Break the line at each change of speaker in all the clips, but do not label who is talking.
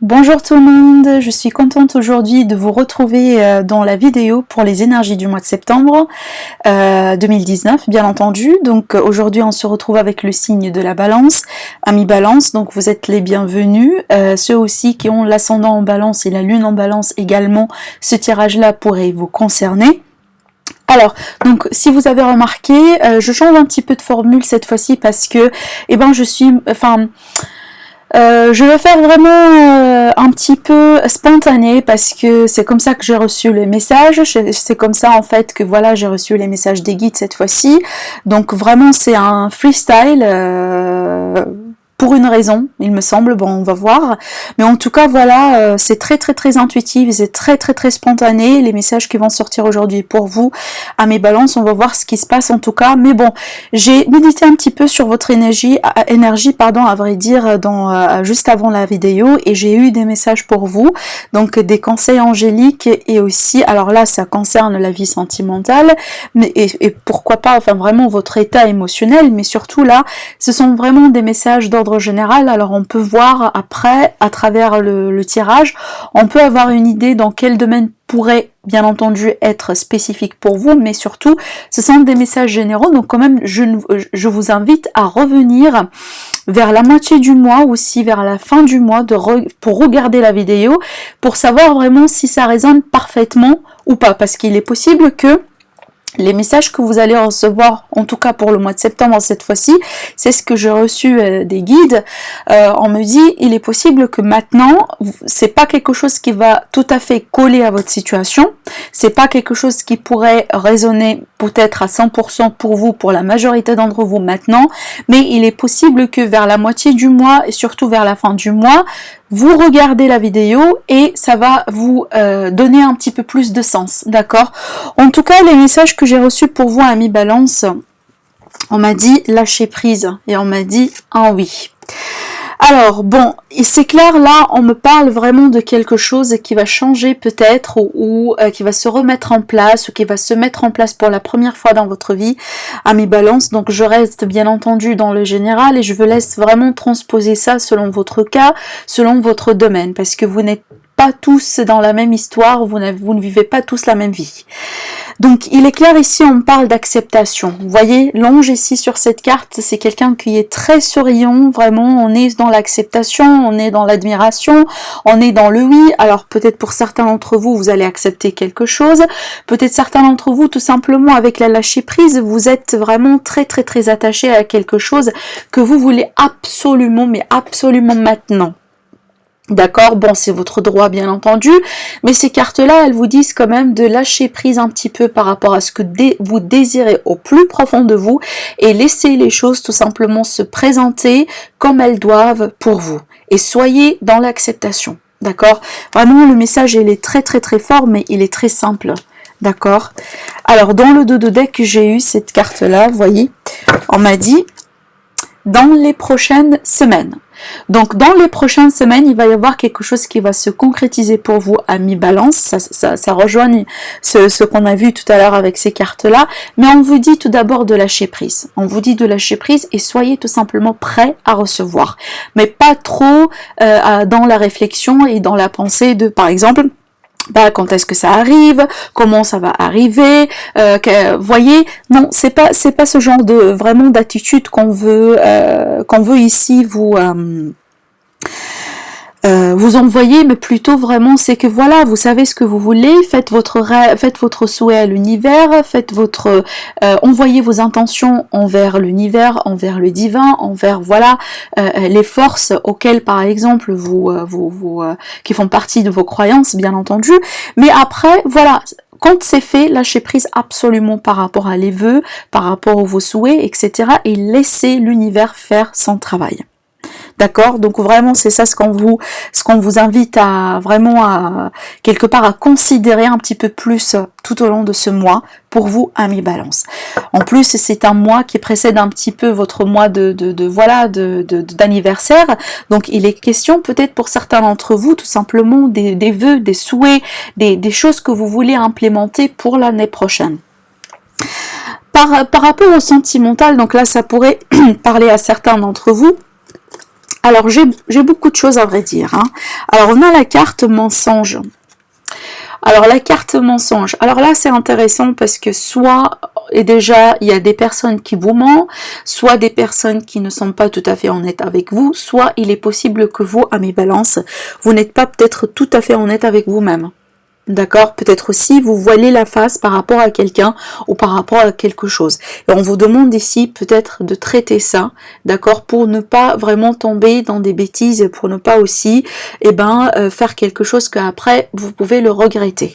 Bonjour tout le monde, je suis contente aujourd'hui de vous retrouver dans la vidéo pour les énergies du mois de septembre 2019 bien entendu. Donc aujourd'hui on se retrouve avec le signe de la balance, amis balance, donc vous êtes les bienvenus. Ceux aussi qui ont l'ascendant en balance et la lune en balance également, ce tirage là pourrait vous concerner. Alors, donc si vous avez remarqué, je change un petit peu de formule cette fois-ci parce que, je vais faire vraiment un petit peu spontané parce que c'est comme ça que j'ai reçu les messages, c'est comme ça en fait que voilà j'ai reçu les messages des guides cette fois-ci. Donc vraiment c'est un freestyle pour une raison, il me semble, bon on va voir, mais en tout cas voilà, c'est très intuitif, c'est très spontané, les messages qui vont sortir aujourd'hui pour vous, à mes balances, on va voir ce qui se passe en tout cas, mais bon, j'ai médité un petit peu sur votre énergie pardon, à vrai dire, juste avant la vidéo, et j'ai eu des messages pour vous, donc des conseils angéliques, et aussi, alors là ça concerne la vie sentimentale, mais et pourquoi pas, enfin vraiment votre état émotionnel, mais surtout là, ce sont vraiment des messages d'ordre général. Alors on peut voir après, à travers le tirage, on peut avoir une idée dans quel domaine pourrait bien entendu être spécifique pour vous, mais surtout ce sont des messages généraux, donc quand même je vous invite à revenir vers la moitié du mois, ou aussi vers la fin du mois, pour regarder la vidéo, pour savoir vraiment si ça résonne parfaitement ou pas, parce qu'il est possible que les messages que vous allez recevoir, en tout cas pour le mois de septembre cette fois-ci, c'est ce que j'ai reçu des guides. On me dit, il est possible que maintenant, c'est pas quelque chose qui va tout à fait coller à votre situation, c'est pas quelque chose qui pourrait résonner peut-être à 100% pour vous, pour la majorité d'entre vous maintenant, mais il est possible que vers la moitié du mois et surtout vers la fin du mois, vous regardez la vidéo et ça va vous donner un petit peu plus de sens, d'accord? En tout cas, les messages que j'ai reçus pour vous, amis balance, on m'a dit lâcher prise et on m'a dit un oui. Alors bon, c'est clair, là on me parle vraiment de quelque chose qui va changer peut-être, ou qui va se remettre en place, ou qui va se mettre en place pour la première fois dans votre vie, amis balance. Donc je reste bien entendu dans le général et je vous laisse vraiment transposer ça selon votre cas, selon votre domaine, parce que vous n'êtes pas tous dans la même histoire, vous ne vivez pas tous la même vie. Donc il est clair ici, on parle d'acceptation. Vous voyez, l'ange ici sur cette carte, c'est quelqu'un qui est très souriant, vraiment, on est dans l'acceptation, on est dans l'admiration, on est dans le oui. Alors peut-être pour certains d'entre vous, vous allez accepter quelque chose, peut-être certains d'entre vous, tout simplement avec la lâcher prise, vous êtes vraiment très attaché à quelque chose que vous voulez absolument, mais absolument maintenant. D'accord, bon c'est votre droit bien entendu, mais ces cartes-là, elles vous disent quand même de lâcher prise un petit peu par rapport à ce que vous désirez au plus profond de vous et laisser les choses tout simplement se présenter comme elles doivent pour vous. Et soyez dans l'acceptation, d'accord? Vraiment le message il est très fort, mais il est très simple, d'accord? Alors dans le dos de deck, j'ai eu cette carte-là, vous voyez, on m'a dit dans les prochaines semaines. Donc dans les prochaines semaines, il va y avoir quelque chose qui va se concrétiser pour vous, amis balance, ça rejoint ce qu'on a vu tout à l'heure avec ces cartes-là, mais on vous dit tout d'abord de lâcher prise. On vous dit de lâcher prise et soyez tout simplement prêts à recevoir, mais pas trop dans la réflexion et dans la pensée de, par exemple, bah, quand est-ce que ça arrive, comment ça va arriver, voyez, non, c'est pas ce genre de vraiment d'attitude qu'on veut ici vous envoyer, mais plutôt vraiment c'est que voilà, vous savez ce que vous voulez, faites votre souhait à l'univers, envoyez vos intentions envers l'univers, envers le divin, envers voilà les forces auxquelles par exemple qui font partie de vos croyances bien entendu, mais après voilà. Quand c'est fait, lâchez prise absolument par rapport à les vœux, par rapport à vos souhaits, etc. et laissez l'univers faire son travail. D'accord, donc vraiment c'est ça ce qu'on vous invite à vraiment à quelque part à considérer un petit peu plus tout au long de ce mois pour vous, amis balance. En plus c'est un mois qui précède un petit peu votre mois d'anniversaire, donc il est question peut-être pour certains d'entre vous tout simplement des vœux, des souhaits, des choses que vous voulez implémenter pour l'année prochaine. Par rapport au sentimental, donc là ça pourrait parler à certains d'entre vous. Alors, j'ai beaucoup de choses à vrai dire. Hein. Alors, on a la carte mensonge. Alors, la carte mensonge. Alors là, c'est intéressant parce que soit, et déjà, il y a des personnes qui vous mentent, soit des personnes qui ne sont pas tout à fait honnêtes avec vous, soit il est possible que vous, amis balance, vous n'êtes pas peut-être tout à fait honnête avec vous-même. D'accord? Peut-être aussi vous voilez la face par rapport à quelqu'un ou par rapport à quelque chose. Et on vous demande ici peut-être de traiter ça, d'accord? Pour ne pas vraiment tomber dans des bêtises, pour ne pas aussi faire quelque chose qu'après vous pouvez le regretter.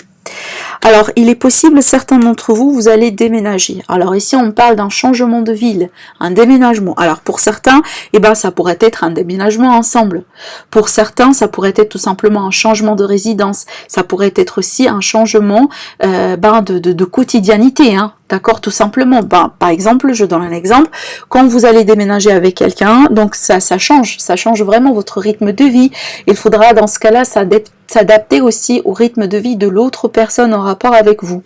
Alors, il est possible, certains d'entre vous, vous allez déménager. Alors ici, on parle d'un changement de ville, un déménagement. Alors pour certains, ça pourrait être un déménagement ensemble. Pour certains, ça pourrait être tout simplement un changement de résidence. Ça pourrait être aussi un changement de quotidianité, hein. D'accord, tout simplement. Par exemple, je donne un exemple. Quand vous allez déménager avec quelqu'un, donc ça change vraiment votre rythme de vie. Il faudra dans ce cas-là s'adapter aussi au rythme de vie de l'autre personne en rapport avec vous.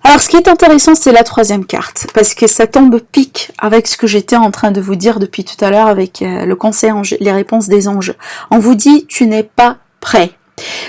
Alors, ce qui est intéressant, c'est la troisième carte, parce que ça tombe pique avec ce que j'étais en train de vous dire depuis tout à l'heure avec le conseil, les réponses des anges. On vous dit, tu n'es pas prêt.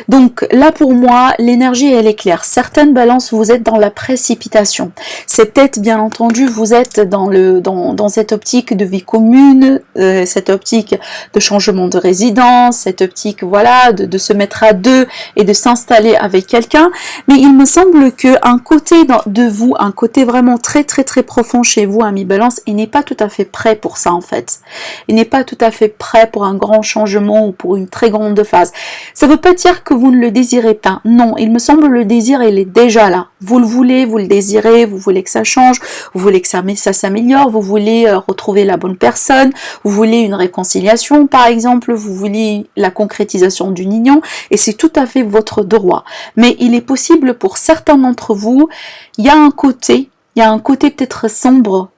Donc là pour moi l'énergie elle est claire. Certaines balances vous êtes dans la précipitation. C'est peut-être bien entendu vous êtes dans cette optique de vie commune, cette optique de changement de résidence, cette optique voilà de se mettre à deux et de s'installer avec quelqu'un. Mais il me semble que un côté de vous, un côté vraiment très très très profond chez vous, ami balance, il n'est pas tout à fait prêt pour ça en fait. Il n'est pas tout à fait prêt pour un grand changement ou pour une très grande phase. Ça veut pas dire que vous ne le désirez pas. Non, il me semble le désir, il est déjà là. Vous le voulez, vous le désirez, vous voulez que ça change, vous voulez que ça s'améliore, vous voulez retrouver la bonne personne, vous voulez une réconciliation par exemple, vous voulez la concrétisation d'une union et c'est tout à fait votre droit. Mais il est possible pour certains d'entre vous, il y a un côté peut-être sombre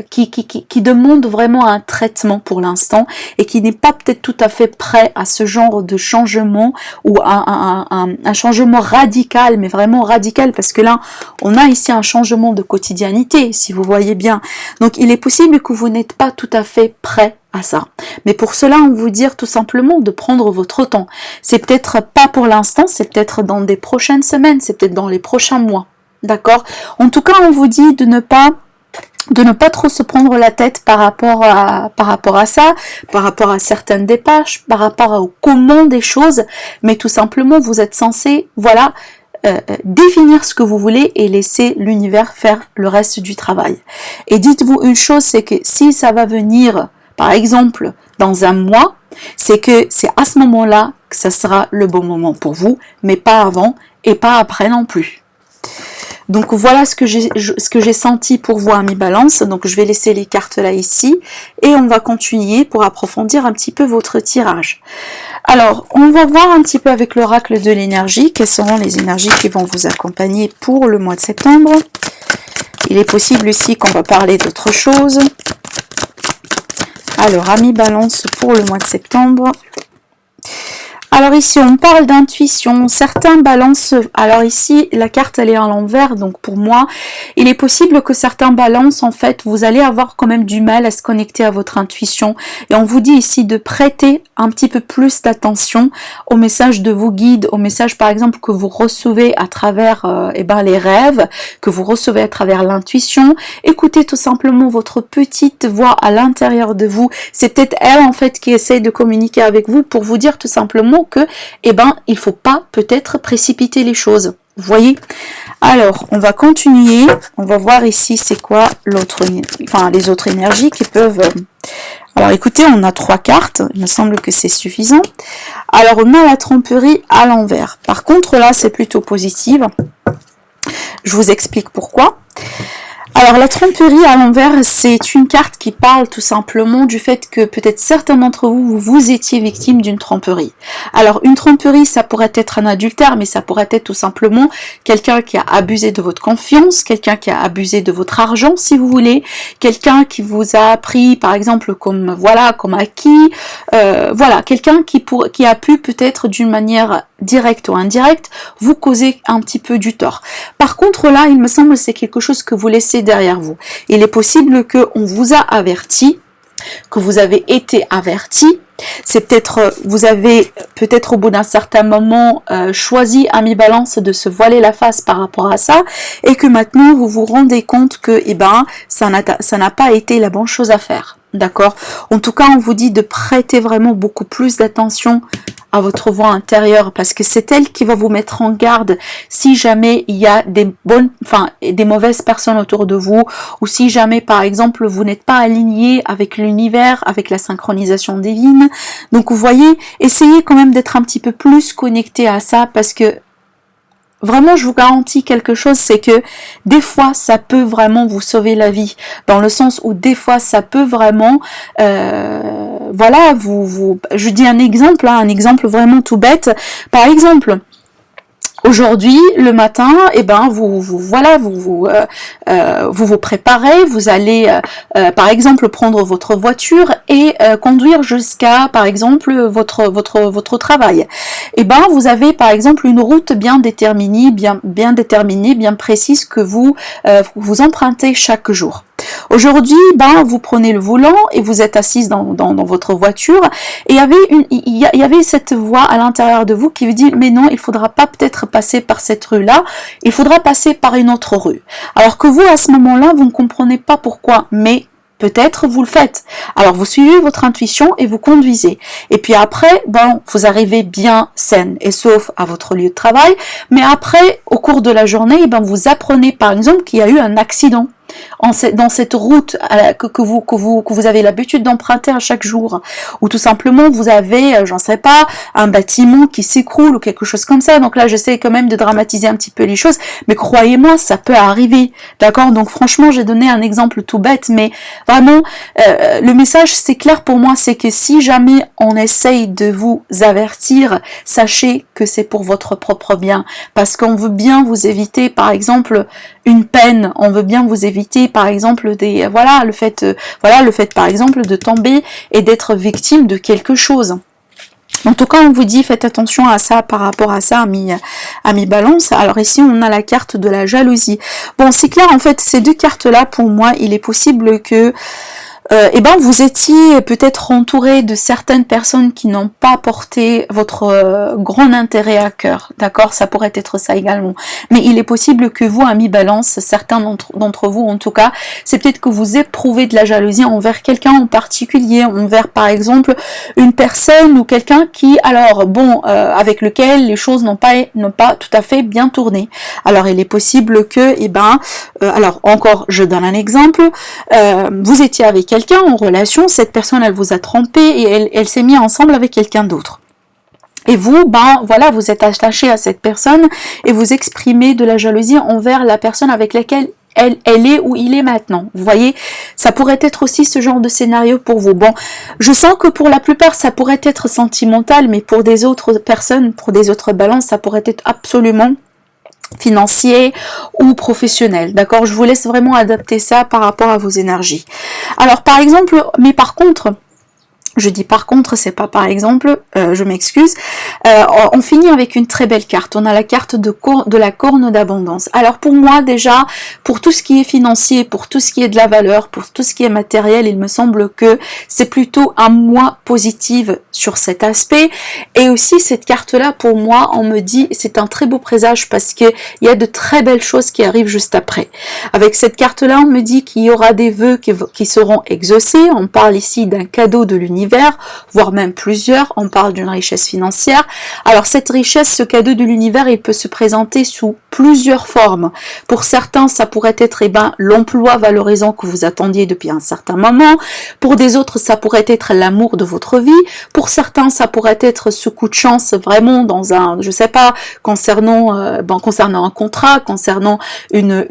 qui demande vraiment un traitement pour l'instant et qui n'est pas peut-être tout à fait prêt à ce genre de changement ou un changement radical, mais vraiment radical parce que là on a ici un changement de quotidianité si vous voyez bien. Donc il est possible que vous n'êtes pas tout à fait prêt à ça. Mais pour cela, on vous dit tout simplement de prendre votre temps. C'est peut-être pas pour l'instant, c'est peut-être dans des prochaines semaines, c'est peut-être dans les prochains mois. D'accord? En tout cas, on vous dit de ne pas trop se prendre la tête par rapport à ça, par rapport à certaines dépêches, par rapport au comment des choses, mais tout simplement vous êtes censé, voilà, définir ce que vous voulez et laisser l'univers faire le reste du travail. Et dites-vous une chose, c'est que si ça va venir, par exemple, dans un mois, c'est que c'est à ce moment-là que ça sera le bon moment pour vous, mais pas avant et pas après non plus. Donc voilà ce que j'ai senti pour vous, amis balance. Donc je vais laisser les cartes là ici et on va continuer pour approfondir un petit peu votre tirage. Alors on va voir un petit peu avec l'oracle de l'énergie quelles seront les énergies qui vont vous accompagner pour le mois de septembre. Il est possible aussi qu'on va parler d'autre chose. Alors amis balance pour le mois de septembre. Alors ici, on parle d'intuition. Certains balancent... Alors ici, la carte, elle est à l'envers. Donc pour moi, il est possible que certains balancent. En fait, vous allez avoir quand même du mal à se connecter à votre intuition. Et on vous dit ici de prêter un petit peu plus d'attention aux messages de vos guides, aux messages par exemple que vous recevez à travers les rêves, que vous recevez à travers l'intuition. Écoutez tout simplement votre petite voix à l'intérieur de vous. C'est peut-être elle en fait qui essaie de communiquer avec vous pour vous dire tout simplement que il faut pas peut-être précipiter les choses. Vous voyez? Alors, on va continuer. On va voir ici c'est quoi les autres énergies qui peuvent... Alors écoutez, on a 3 cartes. Il me semble que c'est suffisant. Alors, on a la tromperie à l'envers. Par contre, là, c'est plutôt positif. Je vous explique pourquoi. Alors la tromperie à l'envers, c'est une carte qui parle tout simplement du fait que peut-être certains d'entre vous étiez victime d'une tromperie. Alors une tromperie, ça pourrait être un adultère, mais ça pourrait être tout simplement quelqu'un qui a abusé de votre confiance, quelqu'un qui a abusé de votre argent, si vous voulez, quelqu'un qui vous a pris, par exemple, comme acquis, quelqu'un qui a pu peut-être d'une manière directe ou indirecte vous causer un petit peu du tort. Par contre là, il me semble que c'est quelque chose que vous laissez derrière vous. Il est possible qu'on vous a averti, que vous avez été averti. C'est peut-être, vous avez peut-être au bout d'un certain moment choisi, ami Balance, de se voiler la face par rapport à ça, et que maintenant vous vous rendez compte que, eh ben, ça n'a pas été la bonne chose à faire. D'accord? En tout cas, on vous dit de prêter vraiment beaucoup plus d'attention à votre voix intérieure, parce que c'est elle qui va vous mettre en garde si jamais il y a des mauvaises personnes autour de vous, ou si jamais par exemple vous n'êtes pas aligné avec l'univers, avec la synchronisation divine. Donc vous voyez, essayez quand même d'être un petit peu plus connecté à ça, parce que vraiment, je vous garantis quelque chose, c'est que des fois, ça peut vraiment vous sauver la vie, dans le sens où des fois, ça peut vraiment, voilà, je dis un exemple, hein, un exemple vraiment tout bête. Par exemple, aujourd'hui, le matin, eh ben, vous préparez, vous allez, par exemple, prendre votre voiture et conduire jusqu'à, par exemple, votre travail. Eh ben, vous avez, par exemple, une route bien déterminée, bien précise que vous empruntez chaque jour. Aujourd'hui, ben, vous prenez le volant et vous êtes assise dans votre voiture, et il y avait cette voix à l'intérieur de vous qui vous dit, mais non, il faudra pas peut-être passer par cette rue-là, il faudra passer par une autre rue. Alors que vous, à ce moment-là, vous ne comprenez pas pourquoi, mais peut-être vous le faites. Alors vous suivez votre intuition et vous conduisez. Et puis après, bon, vous arrivez bien saine et sauf à votre lieu de travail, mais après, au cours de la journée, ben, vous apprenez par exemple qu'il y a eu un accident dans cette route que vous avez l'habitude d'emprunter à chaque jour, ou tout simplement vous avez, j'en sais pas, un bâtiment qui s'écroule ou quelque chose comme ça. Donc là, j'essaie quand même de dramatiser un petit peu les choses, mais croyez-moi, ça peut arriver, d'accord? Donc franchement, j'ai donné un exemple tout bête, mais vraiment, le message, c'est clair pour moi, c'est que si jamais on essaye de vous avertir, sachez que c'est pour votre propre bien, parce qu'on veut bien vous éviter, par exemple, une peine, on veut bien vous éviter par exemple le fait par exemple de tomber et d'être victime de quelque chose. En tout cas, on vous dit, faites attention à ça par rapport à ça, ami Balance. Alors ici, on a la carte de la jalousie. Bon, c'est clair, en fait, ces deux cartes-là, pour moi, il est possible que vous étiez peut-être entouré de certaines personnes qui n'ont pas porté votre grand intérêt à cœur, d'accord? Ça pourrait être ça également. Mais il est possible que vous, amis Balance, certains d'entre vous en tout cas, c'est peut-être que vous éprouvez de la jalousie envers quelqu'un en particulier, envers par exemple une personne ou quelqu'un qui, avec lequel les choses n'ont pas tout à fait bien tourné. Alors il est possible que, je donne un exemple, vous étiez avec quelqu'un en relation, cette personne elle vous a trompé et elle s'est mise ensemble avec quelqu'un d'autre. Et vous, vous êtes attaché à cette personne et vous exprimez de la jalousie envers la personne avec laquelle elle est ou il est maintenant. Vous voyez, ça pourrait être aussi ce genre de scénario pour vous. Bon, je sens que pour la plupart, ça pourrait être sentimental, mais pour des autres personnes, pour des autres balances, ça pourrait être absolument financier ou professionnel, d'accord? Je vous laisse vraiment adapter ça par rapport à vos énergies. Alors par exemple, mais par contre, je dis par contre, c'est pas par exemple, je m'excuse, on finit avec une très belle carte. On a la carte de la corne d'abondance. Alors pour moi déjà, pour tout ce qui est financier, pour tout ce qui est de la valeur, pour tout ce qui est matériel, il me semble que c'est plutôt un mois positif sur cet aspect. Et aussi cette carte-là, pour moi, on me dit, c'est un très beau présage parce que il y a de très belles choses qui arrivent juste après. Avec cette carte-là, on me dit qu'il y aura des vœux qui seront exaucés. On parle ici d'un cadeau de l'univers, voire même plusieurs. On parle d'une richesse financière. Alors cette richesse, ce cadeau de l'univers, il peut se présenter sous plusieurs formes. Pour certains, ça pourrait être l'emploi valorisant que vous attendiez depuis un certain moment. Pour des autres, ça pourrait être l'amour de votre vie. Pour certains, ça pourrait être ce coup de chance vraiment dans un, je sais pas, concernant un contrat, concernant une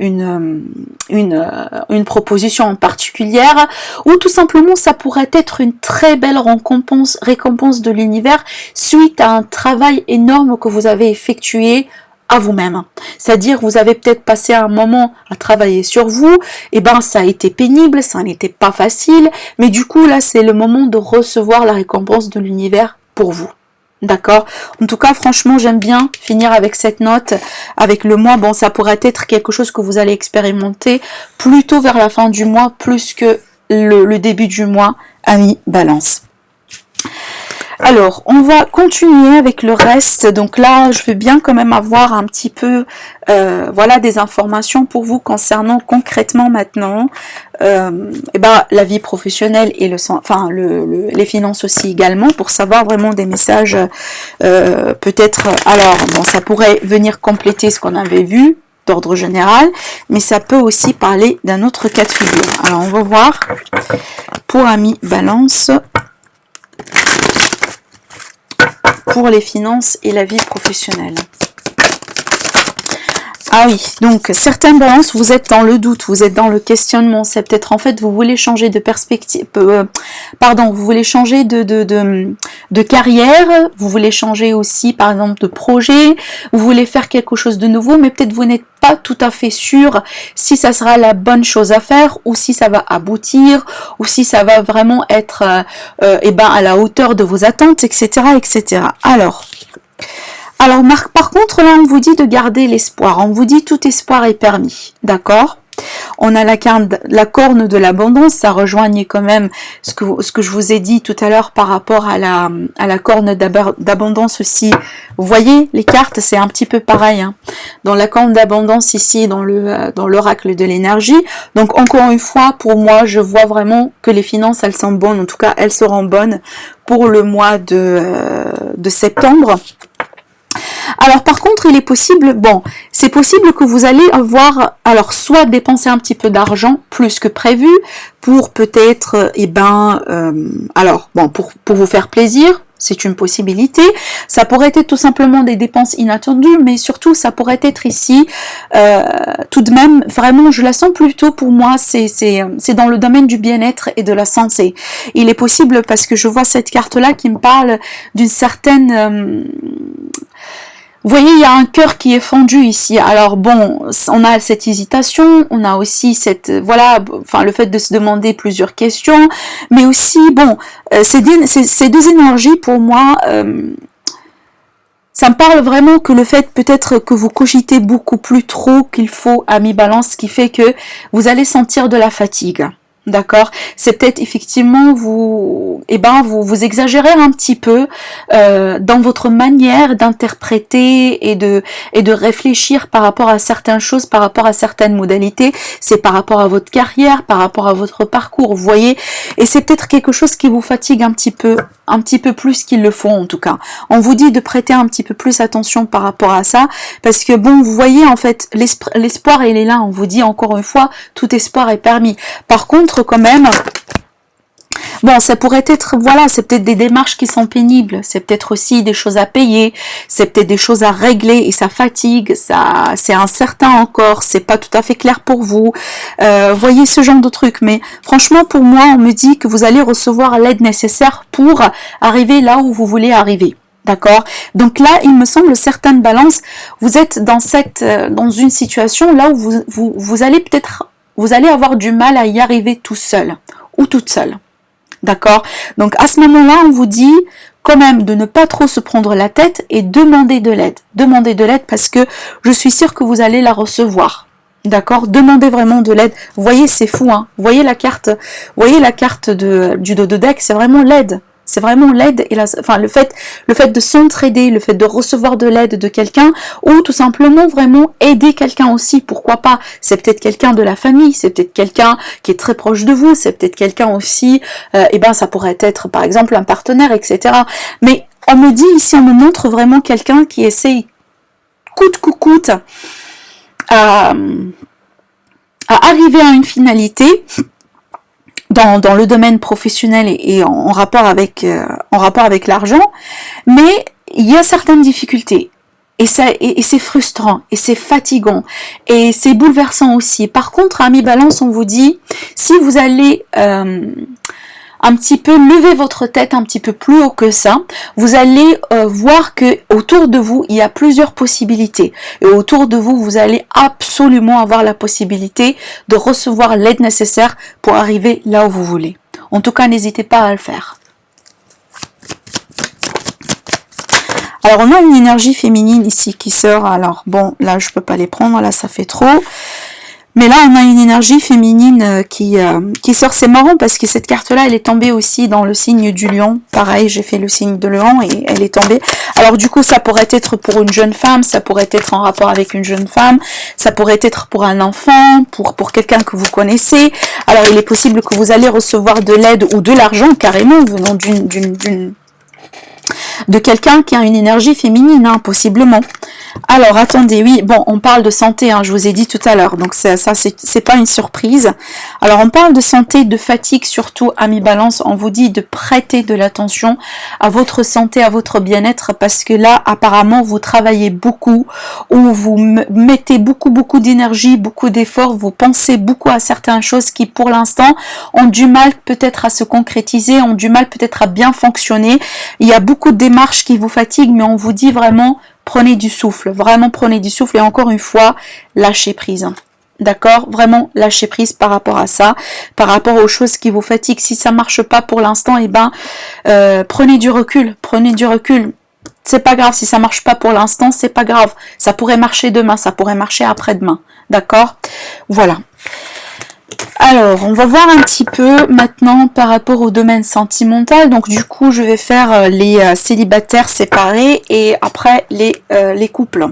proposition en particulière, ou tout simplement ça pourrait être une très belle récompense de l'univers suite à un travail énorme que vous avez effectué à vous-même. C'est-à-dire, vous avez peut-être passé un moment à travailler sur vous, et ça a été pénible, ça n'était pas facile, mais du coup, là, c'est le moment de recevoir la récompense de l'univers pour vous. D'accord? En tout cas, franchement, j'aime bien finir avec cette note, avec le mois. Bon, ça pourrait être quelque chose que vous allez expérimenter plutôt vers la fin du mois, plus que le début du mois, amis Balance. Alors, on va continuer avec le reste. Donc là, je veux bien quand même avoir un petit peu, voilà, des informations pour vous concernant concrètement maintenant, la vie professionnelle et les finances aussi également, pour savoir vraiment des messages, peut-être. Alors, bon, ça pourrait venir compléter ce qu'on avait vu d'ordre général, mais ça peut aussi parler d'un autre cas de figure. Alors, on va voir pour amis Balance, pour les finances et la vie professionnelle. Ah oui, donc certaines balances, vous êtes dans le doute, vous êtes dans le questionnement, c'est peut-être en fait vous voulez changer de perspective, vous voulez changer de carrière, vous voulez changer aussi par exemple de projet, vous voulez faire quelque chose de nouveau, mais peut-être vous n'êtes pas tout à fait sûr si ça sera la bonne chose à faire ou si ça va aboutir ou si ça va vraiment être à la hauteur de vos attentes, etc., etc. Alors, par contre, là, on vous dit de garder l'espoir. On vous dit tout espoir est permis. D'accord? On a la corne de l'abondance. Ça rejoigne quand même ce que je vous ai dit tout à l'heure par rapport à la corne d'abondance aussi. Vous voyez, les cartes, c'est un petit peu pareil. Hein. Dans la corne d'abondance ici, dans l'oracle de l'énergie. Donc, encore une fois, pour moi, je vois vraiment que les finances, elles sont bonnes. En tout cas, elles seront bonnes pour le mois de septembre. Alors par contre, il est possible, c'est possible que vous allez avoir, alors soit dépenser un petit peu d'argent plus que prévu pour peut-être, pour vous faire plaisir. C'est une possibilité. Ça pourrait être tout simplement des dépenses inattendues, mais surtout ça pourrait être ici, tout de même, vraiment, je la sens plutôt pour moi, c'est dans le domaine du bien-être et de la santé. Il est possible parce que je vois cette carte-là qui me parle d'une certaine... Vous voyez, il y a un cœur qui est fendu ici. Alors bon, on a cette hésitation, on a aussi le fait de se demander plusieurs questions, mais aussi, ces deux énergies pour moi, ça me parle vraiment que le fait peut-être que vous cogitez beaucoup plus trop qu'il faut à mi-balance, qui fait que vous allez sentir de la fatigue. D'accord, c'est peut-être effectivement vous exagérez un petit peu dans votre manière d'interpréter et de réfléchir par rapport à certaines choses, par rapport à certaines modalités. C'est par rapport à votre carrière, par rapport à votre parcours, vous voyez. Et c'est peut-être quelque chose qui vous fatigue un petit peu plus qu'il le faut en tout cas. On vous dit de prêter un petit peu plus attention par rapport à ça, parce que vous voyez en fait l'espoir il est là. On vous dit encore une fois, tout espoir est permis. Par contre, quand même, ça pourrait être, c'est peut-être des démarches qui sont pénibles, c'est peut-être aussi des choses à payer, c'est peut-être des choses à régler et ça fatigue, ça, c'est incertain encore, c'est pas tout à fait clair pour vous, voyez ce genre de truc. Mais franchement, pour moi, on me dit que vous allez recevoir l'aide nécessaire pour arriver là où vous voulez arriver. D'accord? Donc là, il me semble, certaines balances, vous êtes dans une situation là où vous allez avoir du mal à y arriver tout seul ou toute seule. D'accord? Donc à ce moment-là, on vous dit quand même de ne pas trop se prendre la tête et demander de l'aide. Demandez de l'aide parce que je suis sûre que vous allez la recevoir. D'accord? Demandez vraiment de l'aide. Vous voyez, c'est fou, hein? Vous voyez la carte du dos de deck, c'est vraiment l'aide. C'est vraiment l'aide et le fait de s'entraider, le fait de recevoir de l'aide de quelqu'un ou tout simplement vraiment aider quelqu'un aussi, pourquoi pas. C'est peut-être quelqu'un de la famille, c'est peut-être quelqu'un qui est très proche de vous, c'est peut-être quelqu'un aussi, ça pourrait être par exemple un partenaire, etc. Mais on me dit ici, on me montre vraiment quelqu'un qui essaye coûte que coûte à arriver à une finalité dans le domaine professionnel et en rapport avec l'argent, mais il y a certaines difficultés et c'est frustrant et c'est fatigant et c'est bouleversant aussi. Par contre, à mi-balance, on vous dit, si vous allez un petit peu lever votre tête un petit peu plus haut que ça, vous allez voir que autour de vous, il y a plusieurs possibilités. Et autour de vous, vous allez absolument avoir la possibilité de recevoir l'aide nécessaire pour arriver là où vous voulez. En tout cas, n'hésitez pas à le faire. Alors, on a une énergie féminine ici qui sort. Alors, là, je peux pas les prendre. Là, ça fait trop. Mais là, on a une énergie féminine qui sort. C'est marrant parce que cette carte-là, elle est tombée aussi dans le signe du lion. Pareil, j'ai fait le signe de lion et elle est tombée. Alors du coup, ça pourrait être pour une jeune femme, ça pourrait être en rapport avec une jeune femme, ça pourrait être pour un enfant, pour quelqu'un que vous connaissez. Alors il est possible que vous allez recevoir de l'aide ou de l'argent carrément venant de quelqu'un qui a une énergie féminine, hein, possiblement. Alors, attendez, oui, bon, on parle de santé, hein, je vous ai dit tout à l'heure, donc ça c'est pas une surprise. Alors, on parle de santé, de fatigue, surtout, amis Balance, on vous dit de prêter de l'attention à votre santé, à votre bien-être, parce que là, apparemment, vous travaillez beaucoup, ou vous mettez beaucoup d'énergie, beaucoup d'efforts, vous pensez beaucoup à certaines choses qui, pour l'instant, ont du mal peut-être à se concrétiser, ont du mal peut-être à bien fonctionner. Il y a beaucoup de démarches qui vous fatiguent, mais on vous dit vraiment, prenez du souffle, vraiment prenez du souffle et encore une fois, lâchez prise. D'accord? Vraiment lâchez prise par rapport à ça, par rapport aux choses qui vous fatiguent. Si ça marche pas pour l'instant, eh ben, prenez du recul, prenez du recul. C'est pas grave, si ça marche pas pour l'instant, c'est pas grave. Ça pourrait marcher demain, ça pourrait marcher après-demain. D'accord? Voilà. Alors, on va voir un petit peu maintenant par rapport au domaine sentimental. Donc du coup, je vais faire les célibataires séparés et après les couples.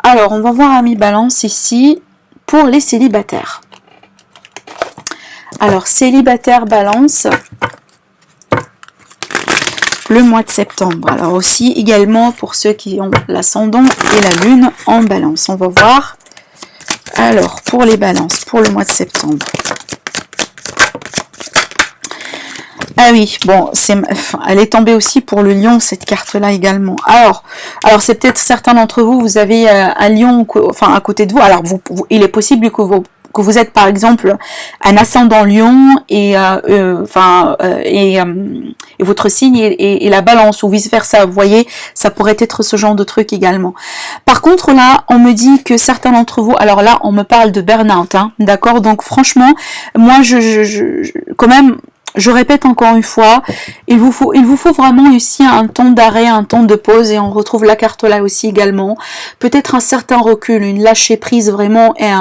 Alors, on va voir amis Balance ici pour les célibataires. Alors, célibataire Balance, le mois de septembre. Alors aussi, également pour ceux qui ont l'ascendant et la lune en Balance. On va voir. Alors, pour les balances, pour le mois de septembre. Ah oui, bon, elle est tombée aussi pour le lion, cette carte-là également. Alors c'est peut-être certains d'entre vous, vous avez un lion, enfin, à côté de vous. Alors, il est possible que vous êtes, par exemple, un ascendant lion et votre signe est la balance ou vice versa. Vous voyez, ça pourrait être ce genre de truc également. Par contre, là, on me dit que certains d'entre vous, alors là, on me parle de burn-out, hein, d'accord? Donc, franchement, moi, quand même, je répète encore une fois, il vous faut vraiment ici un temps d'arrêt, un temps de pause, et on retrouve la carte là aussi également. Peut-être un certain recul, une lâcher prise vraiment et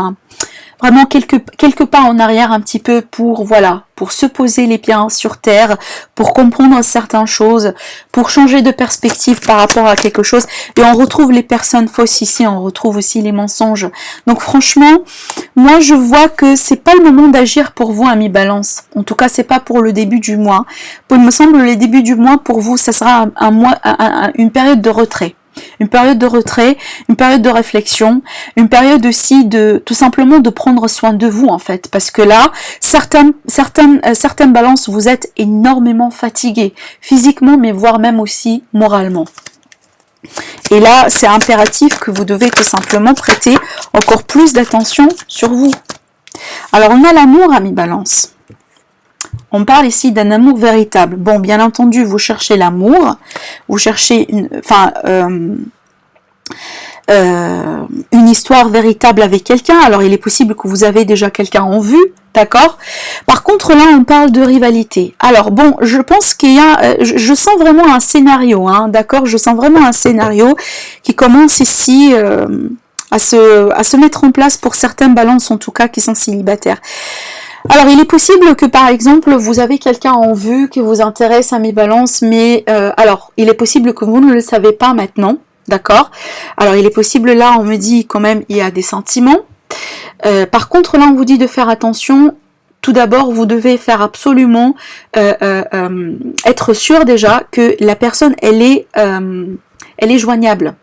vraiment quelques pas en arrière un petit peu pour, voilà, pour se poser les pieds sur terre, pour comprendre certaines choses, pour changer de perspective par rapport à quelque chose. Et on retrouve les personnes fausses ici, on retrouve aussi les mensonges. Donc franchement, moi je vois que c'est pas le moment d'agir pour vous, amis Balance. En tout cas, c'est pas pour le début du mois. Il me semble que le début du mois, pour vous, ça sera une période de retrait. Une période de retrait, une période de réflexion, une période aussi de tout simplement de prendre soin de vous en fait, parce que là, certaines balances, vous êtes énormément fatigués, physiquement, mais voire même aussi moralement. Et là, c'est impératif que vous devez tout simplement prêter encore plus d'attention sur vous. Alors, on a l'amour, amis Balance. On parle ici d'un amour véritable. Bon, bien entendu, vous cherchez l'amour, vous cherchez une histoire véritable avec quelqu'un. Alors, il est possible que vous avez déjà quelqu'un en vue, d'accord? Par contre, là, on parle de rivalité. Alors, bon, je pense qu'il y a... je sens vraiment un scénario, hein, d'accord? Je sens vraiment un scénario qui commence ici... à se mettre en place pour certaines balances, en tout cas, qui sont célibataires. Alors, il est possible que, par exemple, vous avez quelqu'un en vue qui vous intéresse à mes balances, mais alors, il est possible que vous ne le savez pas maintenant, d'accord? Alors, il est possible, là, on me dit quand même, il y a des sentiments. Par contre, là, on vous dit de faire attention. Tout d'abord, vous devez faire absolument être sûr déjà que la personne, elle est joignable.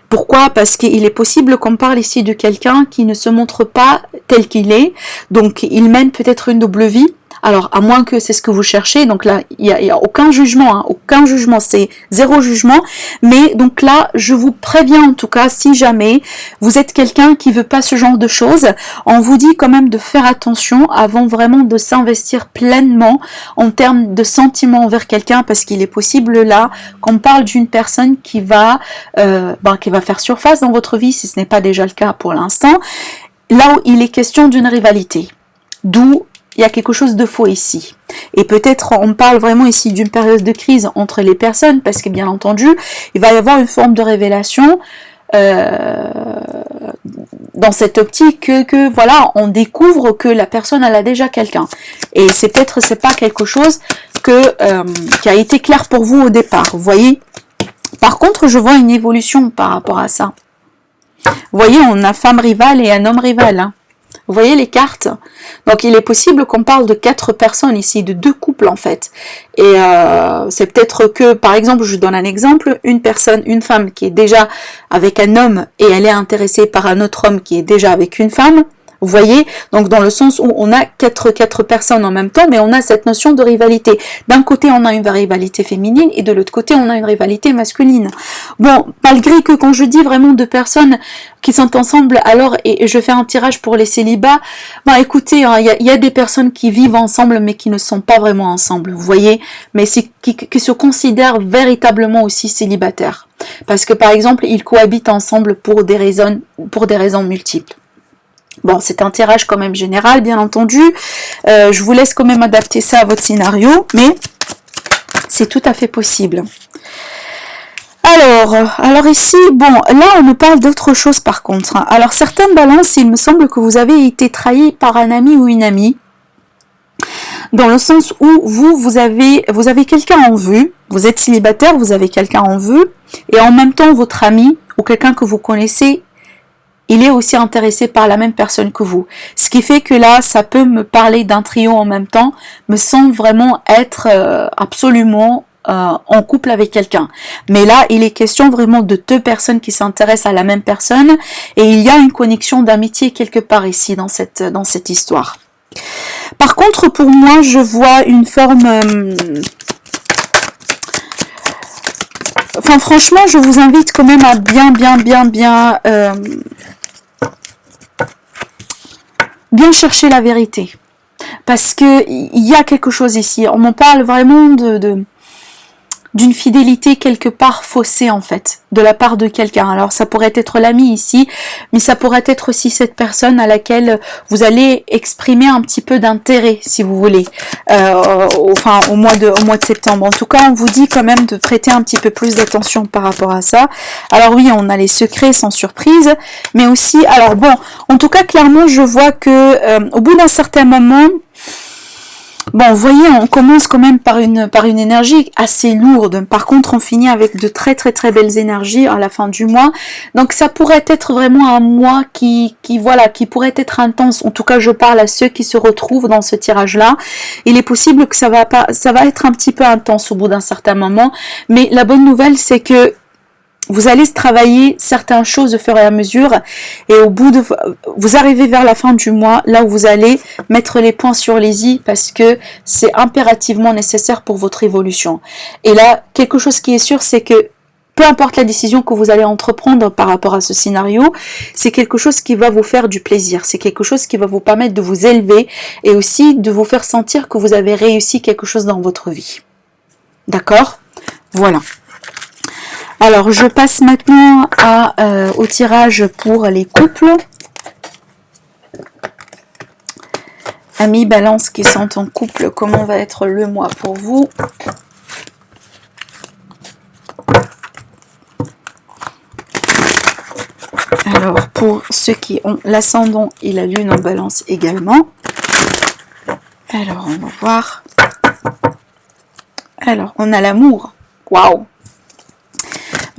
Pourquoi? Parce qu'il est possible qu'on parle ici de quelqu'un qui ne se montre pas tel qu'il est, donc il mène peut-être une double vie. Alors, à moins que c'est ce que vous cherchez, donc là, il y a aucun jugement, hein, aucun jugement, c'est zéro jugement. Mais donc là, je vous préviens en tout cas, si jamais vous êtes quelqu'un qui veut pas ce genre de choses, on vous dit quand même de faire attention avant vraiment de s'investir pleinement en termes de sentiments envers quelqu'un, parce qu'il est possible là qu'on parle d'une personne qui va faire surface dans votre vie, si ce n'est pas déjà le cas pour l'instant, là où il est question d'une rivalité. D'où il y a quelque chose de faux ici. Et peut-être on parle vraiment ici d'une période de crise entre les personnes, parce que bien entendu, il va y avoir une forme de révélation dans cette optique que voilà, on découvre que la personne elle a déjà quelqu'un. Et c'est peut-être c'est pas quelque chose qui a été clair pour vous au départ. Vous voyez. Par contre, je vois une évolution par rapport à ça. Vous voyez, on a femme rivale et un homme rival. Hein. Vous voyez les cartes? Donc il est possible qu'on parle de 4 personnes ici, de 2 couples en fait. Et c'est peut-être que, par exemple, je donne un exemple, une personne, une femme qui est déjà avec un homme et elle est intéressée par un autre homme qui est déjà avec une femme. Vous voyez, donc dans le sens où on a quatre personnes en même temps, mais on a cette notion de rivalité. D'un côté, on a une rivalité féminine et de l'autre côté, on a une rivalité masculine. Bon, malgré que quand je dis vraiment 2 personnes qui sont ensemble, alors, et je fais un tirage pour les célibats, bon écoutez, hein, y a des personnes qui vivent ensemble mais qui ne sont pas vraiment ensemble, vous voyez, mais qui se considèrent véritablement aussi célibataires. Parce que par exemple, ils cohabitent ensemble pour des raisons multiples. Bon, c'est un tirage quand même général, bien entendu. Je vous laisse quand même adapter ça à votre scénario, mais c'est tout à fait possible. Alors ici, bon, là on me parle d'autre chose par contre. Alors certaines balances, il me semble que vous avez été trahi par un ami ou une amie, dans le sens où vous avez quelqu'un en vue, vous êtes célibataire, vous avez quelqu'un en vue, et en même temps votre ami ou quelqu'un que vous connaissez, il est aussi intéressé par la même personne que vous. Ce qui fait que là, ça peut me parler d'un trio en même temps, me semble vraiment être absolument en couple avec quelqu'un. Mais là, il est question vraiment de 2 personnes qui s'intéressent à la même personne et il y a une connexion d'amitié quelque part ici dans cette histoire. Par contre, pour moi, je vois une forme... Enfin, franchement, je vous invite quand même à bien chercher la vérité. Parce que il y a quelque chose ici. On m'en parle vraiment d'une fidélité quelque part faussée en fait, de la part de quelqu'un. Alors ça pourrait être l'ami ici, mais ça pourrait être aussi cette personne à laquelle vous allez exprimer un petit peu d'intérêt, si vous voulez, au mois de septembre. En tout cas, on vous dit quand même de prêter un petit peu plus d'attention par rapport à ça. Alors oui, on a les secrets sans surprise, mais aussi, alors bon, en tout cas, clairement, je vois que au bout d'un certain moment, bon, vous voyez, on commence quand même par une énergie assez lourde. Par contre, on finit avec de très belles énergies à la fin du mois. Donc, ça pourrait être vraiment un mois qui pourrait être intense. En tout cas, je parle à ceux qui se retrouvent dans ce tirage-là. Il est possible que ça va être un petit peu intense au bout d'un certain moment. Mais la bonne nouvelle, c'est que vous allez travailler certaines choses au fur et à mesure et au bout de... Vous arrivez vers la fin du mois, là où vous allez mettre les points sur les i parce que c'est impérativement nécessaire pour votre évolution. Et là, quelque chose qui est sûr, c'est que peu importe la décision que vous allez entreprendre par rapport à ce scénario, c'est quelque chose qui va vous faire du plaisir. C'est quelque chose qui va vous permettre de vous élever et aussi de vous faire sentir que vous avez réussi quelque chose dans votre vie. D'accord ? Voilà. Alors, je passe maintenant au tirage pour les couples. Amis Balance qui sont en couple, comment va être le mois pour vous? Alors, pour ceux qui ont l'ascendant et la lune en Balance également. Alors, on va voir. Alors, on a l'amour. Waouh!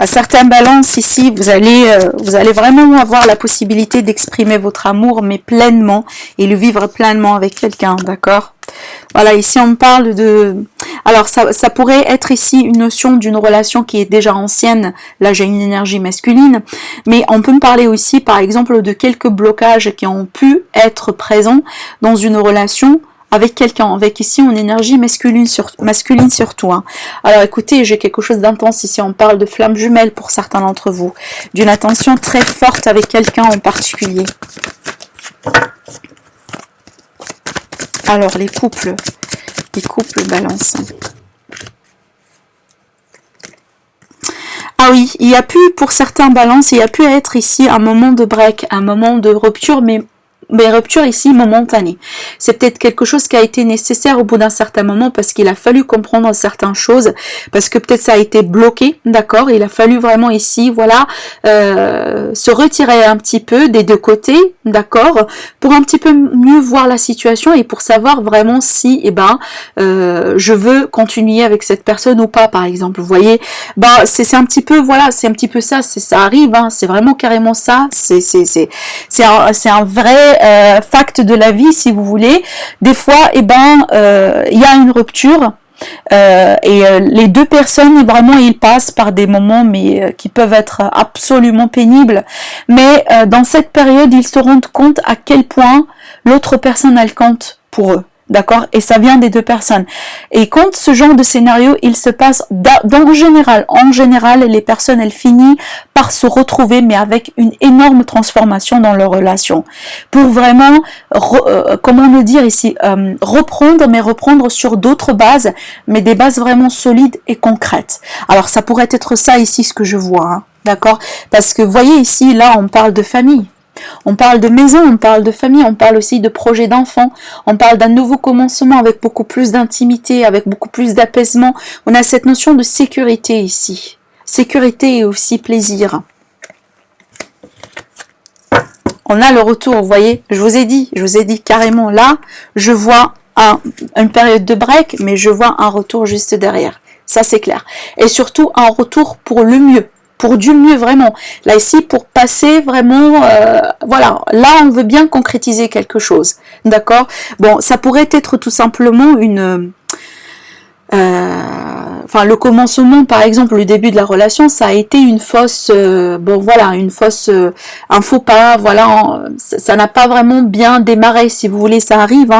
À certaines balances ici, vous allez vraiment avoir la possibilité d'exprimer votre amour, mais pleinement, et le vivre pleinement avec quelqu'un, d'accord? Voilà, ici on parle de... Alors ça pourrait être ici une notion d'une relation qui est déjà ancienne, là j'ai une énergie masculine, mais on peut me parler aussi par exemple de quelques blocages qui ont pu être présents dans une relation avec quelqu'un, avec ici une énergie masculine surtout. Hein. Alors écoutez, j'ai quelque chose d'intense ici, on parle de flamme jumelle pour certains d'entre vous, d'une attention très forte avec quelqu'un en particulier. Alors les couples Balance. Ah oui, il y a pu, pour certains Balances, il y a pu être ici un moment de break, un moment de rupture, mais mais rupture ici momentanée. C'est peut-être quelque chose qui a été nécessaire au bout d'un certain moment parce qu'il a fallu comprendre certaines choses, parce que peut-être ça a été bloqué, d'accord. Il a fallu vraiment ici, voilà, se retirer un petit peu des deux côtés, d'accord, pour un petit peu mieux voir la situation et pour savoir vraiment si, je veux continuer avec cette personne ou pas, par exemple. Vous voyez, c'est un petit peu, voilà, c'est un petit peu ça, ça arrive, hein, c'est vraiment carrément ça, c'est un vrai fact de la vie, si vous voulez. Des fois, il y a une rupture. Les deux personnes vraiment ils passent par des moments mais qui peuvent être absolument pénibles, mais dans cette période ils se rendent compte à quel point l'autre personne elle compte pour eux. D'accord? Et ça vient des deux personnes. Et quand ce genre de scénario, il se passe en général, les personnes, elles finissent par se retrouver, mais avec une énorme transformation dans leur relation. Pour vraiment, comment le dire ici, reprendre sur d'autres bases, mais des bases vraiment solides et concrètes. Alors, ça pourrait être ça ici, ce que je vois, hein, d'accord? Parce que, vous voyez ici, là, on parle de famille. On parle de maison, on parle de famille, on parle aussi de projet d'enfant, on parle d'un nouveau commencement avec beaucoup plus d'intimité, avec beaucoup plus d'apaisement. On a cette notion de sécurité ici. Sécurité et aussi plaisir. On a le retour, vous voyez, je vous ai dit carrément là, je vois une période de break, mais je vois un retour juste derrière. Ça c'est clair. Et surtout un retour pour le mieux. Pour du mieux vraiment. Là ici, pour passer vraiment, voilà, là on veut bien concrétiser quelque chose, d'accord. Bon, ça pourrait être tout simplement le commencement, par exemple, le début de la relation, ça a été une fausse, un faux pas, voilà, ça n'a pas vraiment bien démarré, si vous voulez, ça arrive,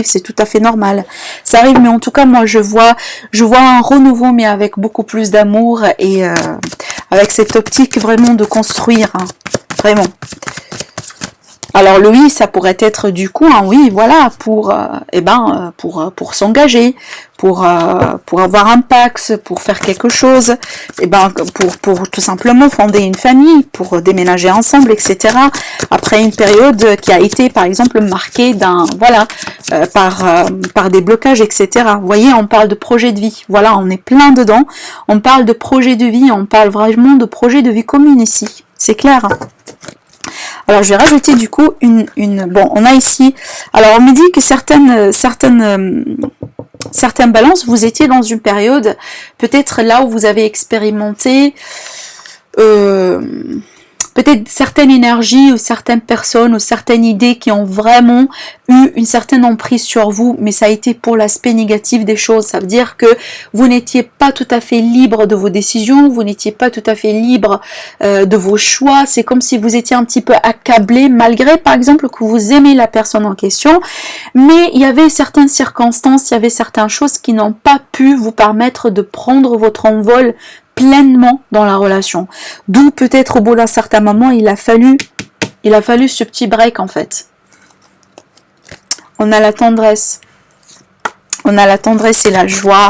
c'est tout à fait normal, ça arrive, mais en tout cas, moi, je vois un renouveau, mais avec beaucoup plus d'amour et avec cette optique vraiment de construire, hein, vraiment. Alors le oui, ça pourrait être du coup un oui, voilà, pour s'engager, pour avoir un pax, pour faire quelque chose, pour tout simplement fonder une famille, pour déménager ensemble, etc. Après une période qui a été par exemple marquée par des blocages, etc. Vous voyez, on parle de projet de vie, voilà, on est plein dedans. On parle de projet de vie, on parle vraiment de projet de vie commune ici, c'est clair, hein. Alors je vais rajouter du coup bon, on a ici, alors on me dit que certaines balances, vous étiez dans une période peut-être là où vous avez expérimenté peut-être certaines énergies ou certaines personnes ou certaines idées qui ont vraiment eu une certaine emprise sur vous, mais ça a été pour l'aspect négatif des choses. Ça veut dire que vous n'étiez pas tout à fait libre de vos décisions, vous n'étiez pas tout à fait libre de vos choix. C'est comme si vous étiez un petit peu accablé, malgré par exemple que vous aimez la personne en question, mais il y avait certaines circonstances, il y avait certaines choses qui n'ont pas pu vous permettre de prendre votre envol pleinement dans la relation. D'où peut-être au bout d'un certain moment, il a fallu ce petit break en fait. On a la tendresse. On a la tendresse et la joie.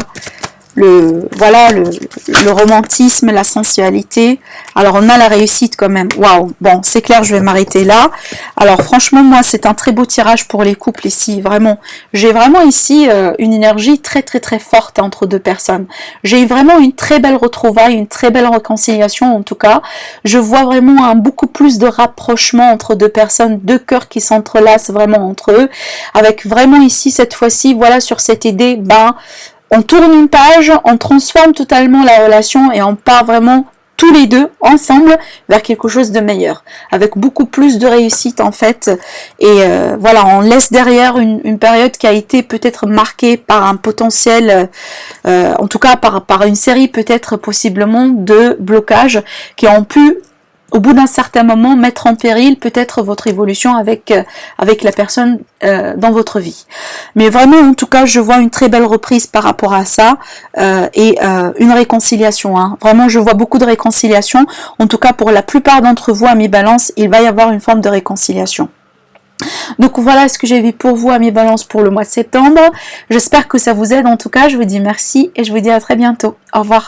Le romantisme, la sensualité. Alors on a la réussite quand même. Waouh. Bon, c'est clair, je vais m'arrêter là. Alors franchement, moi, c'est un très beau tirage pour les couples ici. Vraiment, j'ai vraiment ici une énergie très très très forte entre deux personnes. J'ai vraiment une très belle retrouvaille, une très belle réconciliation en tout cas. Je vois vraiment un beaucoup plus de rapprochement entre deux personnes, deux cœurs qui s'entrelacent vraiment entre eux. Avec vraiment ici cette fois-ci, voilà, sur cette idée, on tourne une page, on transforme totalement la relation et on part vraiment tous les deux ensemble vers quelque chose de meilleur, avec beaucoup plus de réussite en fait. Et voilà, on laisse derrière une période qui a été peut-être marquée par un potentiel, en tout cas par une série peut-être possiblement de blocages qui ont pu au bout d'un certain moment mettre en péril peut-être votre évolution avec la personne dans votre vie. Mais vraiment, en tout cas, je vois une très belle reprise par rapport à ça et une réconciliation. Hein. Vraiment, je vois beaucoup de réconciliation. En tout cas, pour la plupart d'entre vous, amis Balance, il va y avoir une forme de réconciliation. Donc voilà ce que j'ai vu pour vous, amis Balance, pour le mois de septembre. J'espère que ça vous aide. En tout cas, je vous dis merci et je vous dis à très bientôt. Au revoir.